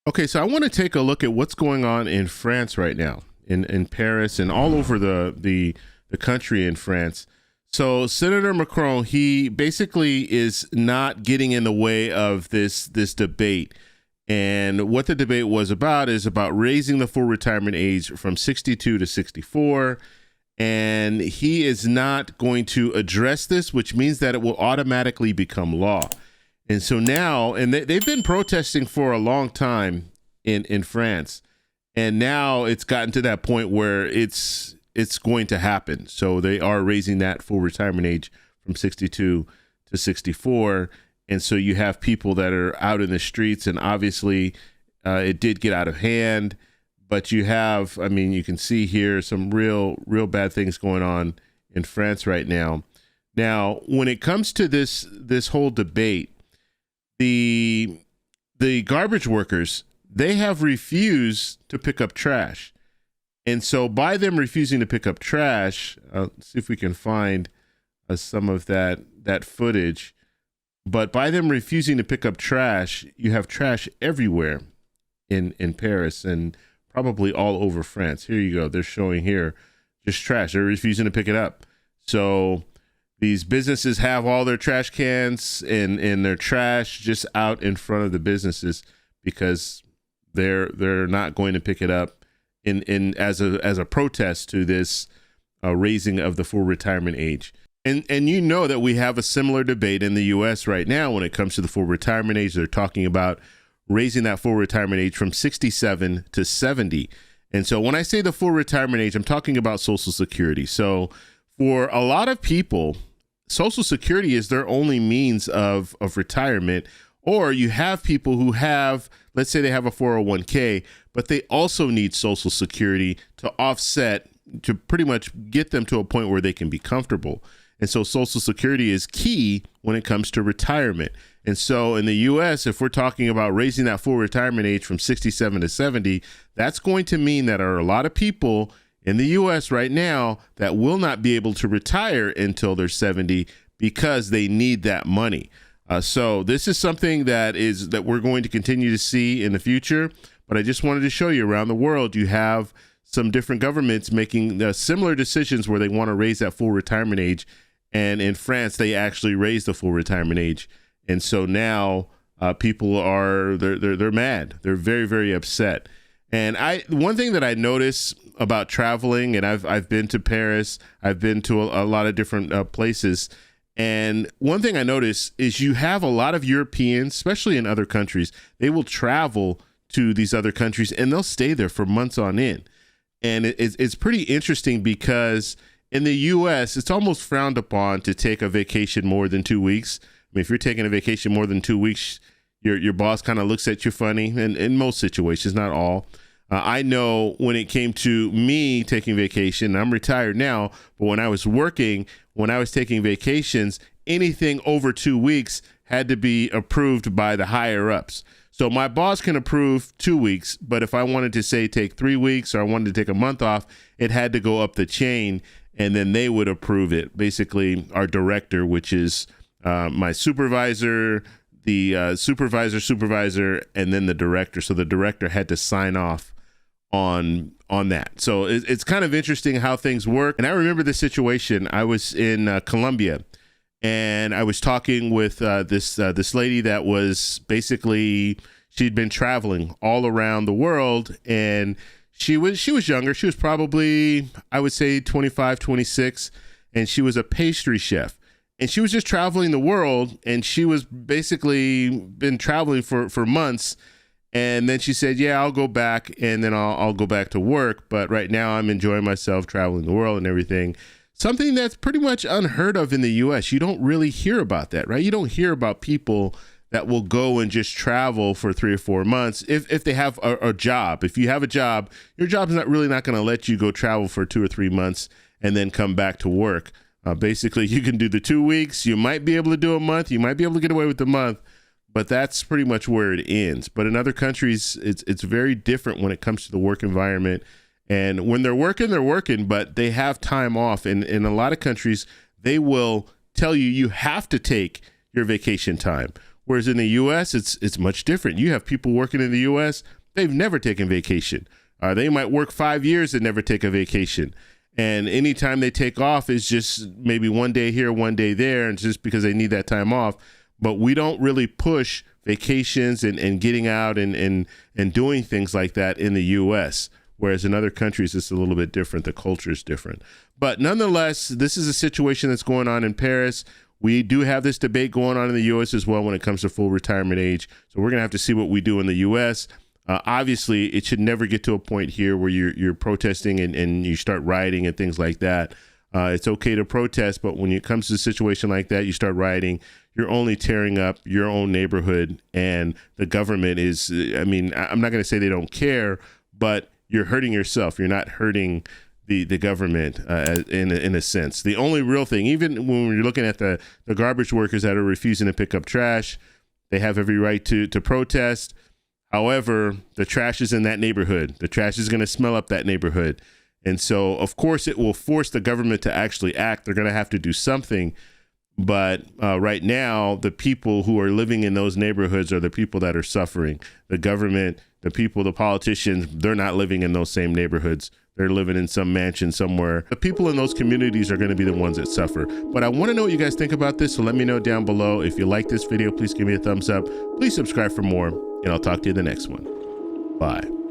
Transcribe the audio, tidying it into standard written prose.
Okay, so I want to take a look at what's going on in France right now, in Paris and all over the country in France. So Senator Macron, he basically is not getting in the way of this debate. And what the debate was about is about raising the full retirement age from 62 to 64. And he is not going to address this, which means that it will automatically become law. And so now, and they've been protesting for a long time in France, and now it's gotten to that point where it's going to happen. So they are raising that full retirement age from 62 to 64. And so you have people that are out in the streets, and obviously it did get out of hand. But you have, I mean, you can see here some real bad things going on in France right now. Now, when it comes to this whole debate, the garbage workers, they have refused to pick up trash. And so by them refusing to pick up trash, let's see if we can find some of that footage. But by them refusing to pick up trash, you have trash everywhere in Paris and probably all over France. Here you go. They're showing here just trash. They're refusing to pick it up. So these businesses have all their trash cans and their trash just out in front of the businesses because they're not going to pick it up in as a protest to this raising of the full retirement age. And you know that we have a similar debate in the U.S. right now when it comes to the full retirement age. They're talking about raising that full retirement age from 67 to 70. And so when I say the full retirement age, I'm talking about Social Security. So for a lot of people, Social Security is their only means of retirement. Or you have people who have, let's say they have a 401k, but they also need Social Security to offset, to pretty much get them to a point where they can be comfortable. And so Social Security is key when it comes to retirement. And so in the U.S., if we're talking about raising that full retirement age from 67 to 70, that's going to mean that there are a lot of people in the U.S. right now that will not be able to retire until they're 70 because they need that money. So this is something that we're going to continue to see in the future. But I just wanted to show you around the world, you have some different governments making similar decisions where they want to raise that full retirement age. And in France, they actually raised the full retirement age. And so now people are they're mad. They're very, very upset. And one thing that I notice about traveling, and I've been to Paris, I've been to a lot of different places. And one thing I notice is you have a lot of Europeans, especially in other countries, they will travel to these other countries and they'll stay there for months on end. And it's pretty interesting because in the U.S., it's almost frowned upon to take a vacation more than 2 weeks. I mean, if you're taking a vacation more than 2 weeks, your boss kind of looks at you funny, and in most situations, not all. I know when it came to me taking vacation, I'm retired now, but when I was working, when I was taking vacations, anything over 2 weeks had to be approved by the higher ups. So my boss can approve 2 weeks, but if I wanted to say take 3 weeks or I wanted to take a month off, it had to go up the chain and then they would approve it. Basically, our director, which is my supervisor, the supervisor, and then the director. So the director had to sign off on that. So it's kind of interesting how things work. And I remember this situation. I was in Colombia, and I was talking with this lady that was basically, she'd been traveling all around the world, and she was younger. She was probably, I would say 25, 26, and she was a pastry chef. And she was just traveling the world, and she was basically been traveling for months. And then she said, yeah, I'll go back, and then I'll go back to work. But right now I'm enjoying myself traveling the world and everything. Something that's pretty much unheard of in the U.S. You don't really hear about that, right? You don't hear about people that will go and just travel for 3 or 4 months if they have a job. If you have a job, your job's not going to let you go travel for 2 or 3 months and then come back to work. Basically, you can do the 2 weeks. You might be able to do a month. You might be able to get away with the month, but that's pretty much where it ends. But in other countries, it's very different when it comes to the work environment. And when they're working, but they have time off. And in a lot of countries, they will tell you have to take your vacation time. Whereas in the U.S., it's much different. You have people working in the U.S., they've never taken vacation. They might work 5 years and never take a vacation. And anytime they take off is just maybe one day here, one day there, and just because they need that time off. But we don't really push vacations and getting out and doing things like that in the U.S., whereas in other countries, it's a little bit different. The culture is different. But nonetheless, this is a situation that's going on in Paris. We do have this debate going on in the U.S. as well when it comes to full retirement age. So we're going to have to see what we do in the U.S. Obviously, it should never get to a point here where you're protesting and you start rioting and things like that. It's okay to protest, but when it comes to a situation like that, you start rioting, you're only tearing up your own neighborhood, and the government is, I mean, I'm not going to say they don't care, but you're hurting yourself. You're not hurting the government in a sense. The only real thing, even when you're looking at the garbage workers that are refusing to pick up trash, they have every right to protest. However, the trash is in that neighborhood. The trash is going to smell up that neighborhood. And so, of course, it will force the government to actually act. They're going to have to do something. But right now, the people who are living in those neighborhoods are the people that are suffering. The government, the people, the politicians, they're not living in those same neighborhoods. They're living in some mansion somewhere. The people in those communities are going to be the ones that suffer. But I want to know what you guys think about this. So let me know down below. If you like this video, please give me a thumbs up. Please subscribe for more. And I'll talk to you in the next one. Bye.